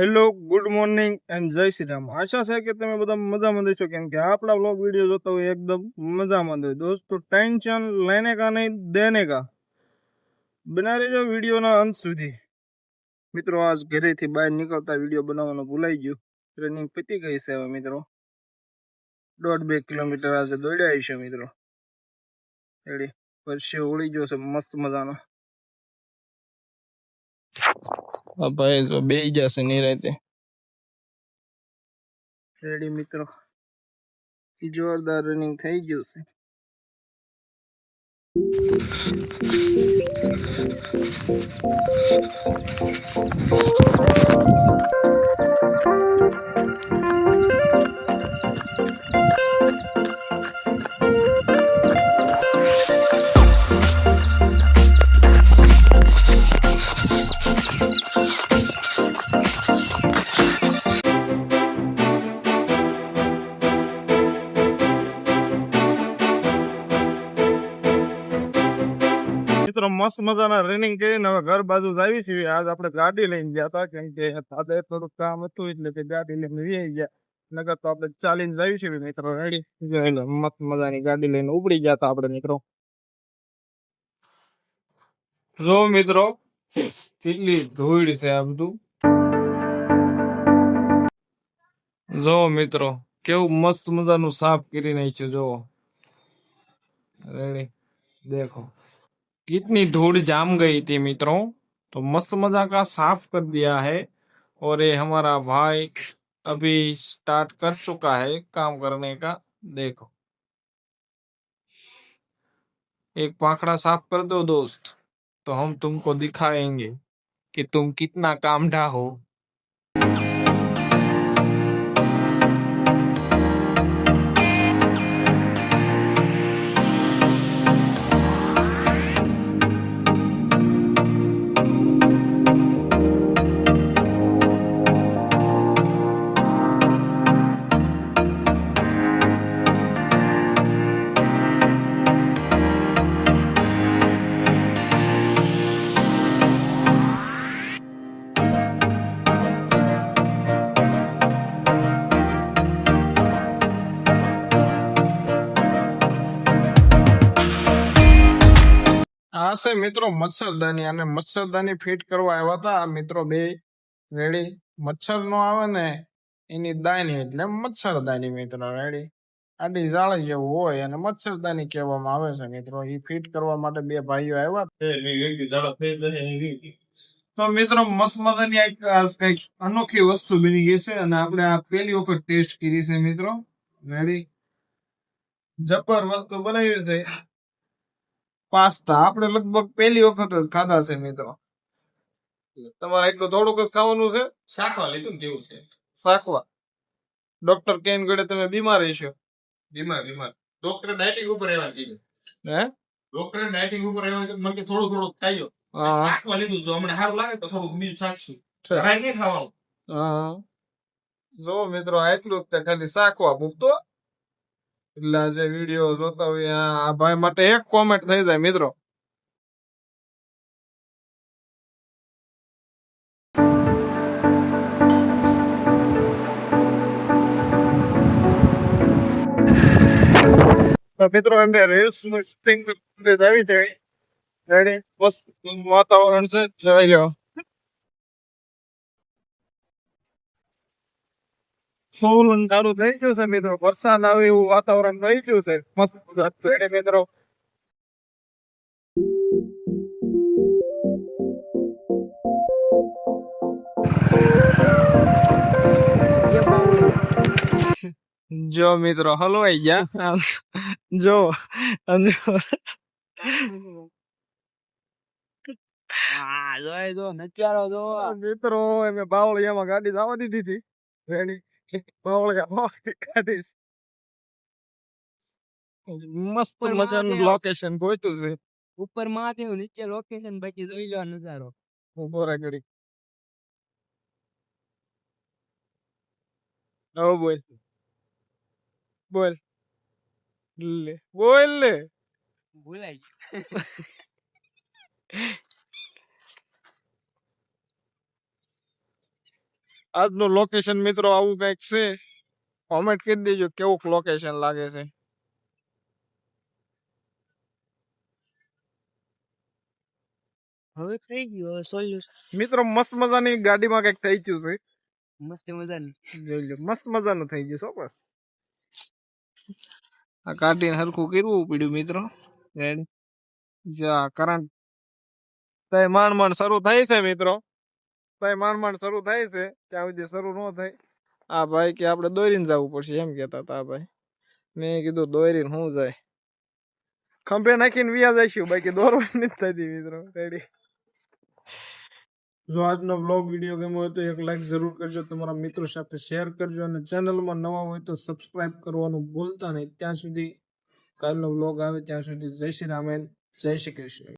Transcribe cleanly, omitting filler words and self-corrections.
Hello, good morning and જય શ્રી રામ। આશા છે કે તમે બધા મજામાં રહેશો, કેમ કે આપણા વ્લોગ વિડીયો જોતા હોય એકદમ મજામાં હોય। દોસ્તો ટેન્શન લેને કા નહીં દેને કા, બના રહેજો વિડીયોના અંત સુધી। મિત્રો આજ ઘરેથી બહાર નીકળતા વિડીયો બનાવવાનું ભૂલાઈ ગયું। ટ્રેનિંગ પતી ગઈ છે હવે મિત્રો, 1.5-2 કિલોમીટર આજે દોડ્યા છે મિત્રો। રેડી પરસ્યો ઉડી ગયો છે મસ્ત મજાનો। ભાઈ તો બે જશે નિરાતે। રેડી મિત્રો, જોરદાર રનિંગ થઈ ગયું છે। મિત્રો મસ્ત મજાના રનિંગ કરીને હવે ઘર બાજુ આવી છીએ। આજ આપણે ગાડી લઈને ગયા હતા, કેમ કે દાદા થોડુંક કામ હતું એટલે કે ગાડી લઈને આવી ગયા, નગર તો આપણે ચાલીને જઈએ છીએ મિત્રો। રેડી મસ્ત મજાની ગાડી લઈને ઉપડી ગયા હતા આપણે મિત્રો। જો મિત્રો કેટલી ધૂળ છે આ બધું, જો મિત્રો કેવું મસ્ત મજાનું સાફ કરી નાખ્યું। જો रेडी देखो कितनी धूल जाम गई थी मित्रों, तो मस्त मजा का साफ कर दिया है। और ये हमारा भाई अभी स्टार्ट कर चुका है काम करने का। देखो एक पाखड़ा साफ कर दो दोस्त, तो हम तुमको दिखाएंगे कि तुम कितना कामढ़ा हो। આ છે મિત્રો મચ્છરદાની, અને મચ્છરદાની ફિટ કરવા આવ્યા હતા મિત્રો બે। રેડી મચ્છર નો આવે ને એની દાની એટલે મચ્છરદાની મિત્રો। રેડી આડી જાળી જેવું હોય અને મચ્છરદાની કહેવામાં આવે છે મિત્રો। એ ફિટ કરવા માટે બે ભાઈઓ આવ્યા। તો મિત્રો મસ્ત મજાની કઈક અનોખી વસ્તુ બની ગઈ છે, અને આપણે આ પહેલી વખત ટેસ્ટ કરી છે મિત્રો। રેડી જબર વસ્તુ બનાવી છે પાસ્તા, આપણે લગભગ પહેલી વખત જ ખાધા છે મિત્રો। તમારે એટલું થોડુંક જ ખાવાનું છે, શાખવા લીધું કેવું છે શાખવા। ડોક્ટર કેન ગળે તમે બીમાર હશો, બીમાર ડોક્ટર ડાયટિંગ ઉપર રહેવા કીધું હે, ડોક્ટર ડાયટિંગ ઉપર રહેવા કીધું મને થોડું થોડું ખાઈયો। શાખવા લીધું, જો હમણાં સારું લાગે તો થોડુંક બીજું શાકશું, રાઈ નહીં ખાવાનું। હા જો મિત્રો એટલું જ ખાલી શાખવા મૂકતો, એટલે જે વિડીયો જોતા હોય આ ભાઈ માટે એક કોમેન્ટ થઈ જાય મિત્રો। મિત્રો એમને રેલ્સ નું સ્ટિંગ આવી જાય। રેડી મસ્ત વાતાવરણ છે, જોઈ લો ફૂલ અંધારું થઈ ગયું છે મિત્રો, વરસાદ આવે એવું વાતાવરણ થઈ ગયું છે મસ્ત મિત્રો। જો મિત્રો હલવાઈ ગયા, જો મિત્રો એમ બાવળિયામાં ગાડી જવા દીધી હતી। રેડી બાવળિયા મસ્ત મજાનું લોકેશન ગોતું છે, ઉપર મહાદેવ નીચે લોકેશન, બાકી જોઈ લો નજારો। બોરા ગડી બોલ બોલ લે બોલ લે, ભૂલાઈ ગયું। આજનું લોકેશન મિત્રો આવું કંઈક છે. કોમેન્ટ કરી દેજો કેવું લોકેશન લાગે છે. હવે થઈ ગયું, હવે સોલ્યુશન મિત્રો મસ્ત મજાની ગાડીમાં કંઈક થઈ ગયું છે. મસ્ત મજાની. જોઈ લો મસ્ત મજાનું થઈ ગયું છો બસ. આ કાઢીને હરખું કરવું પડ્યું મિત્રો. રેડી જા કરંટ તય માંડ શરૂ થાય છે મિત્રો. તય માંડ શરૂ થાય છે. ત્યાં સુધી શરૂ ન થાય. આ ભાઈ કે આપણે દોરીને જવું પડશે એમ કહેતા હતા ભાઈ. મેં કીધું દોરીને હું જાય. ખંભે નાખીને વ્યા જઈશું બાકી દોરવાની નથી થતી મિત્રો. રેડી. જો આજનો બ્લોગ વિડીયો ગમ્યો હોય તો એક લાઈક જરૂર કરજો, તમારા મિત્રો સાથે શેર કરજો અને ચેનલમાં નવા હોય તો સબસ્ક્રાઇબ કરવાનું ભૂલતા નહીં. ત્યાં સુધી કાલનો બ્લોગ આવે ત્યાં સુધી જય શ્રી રામ, જય શ્રી કૃષ્ણ.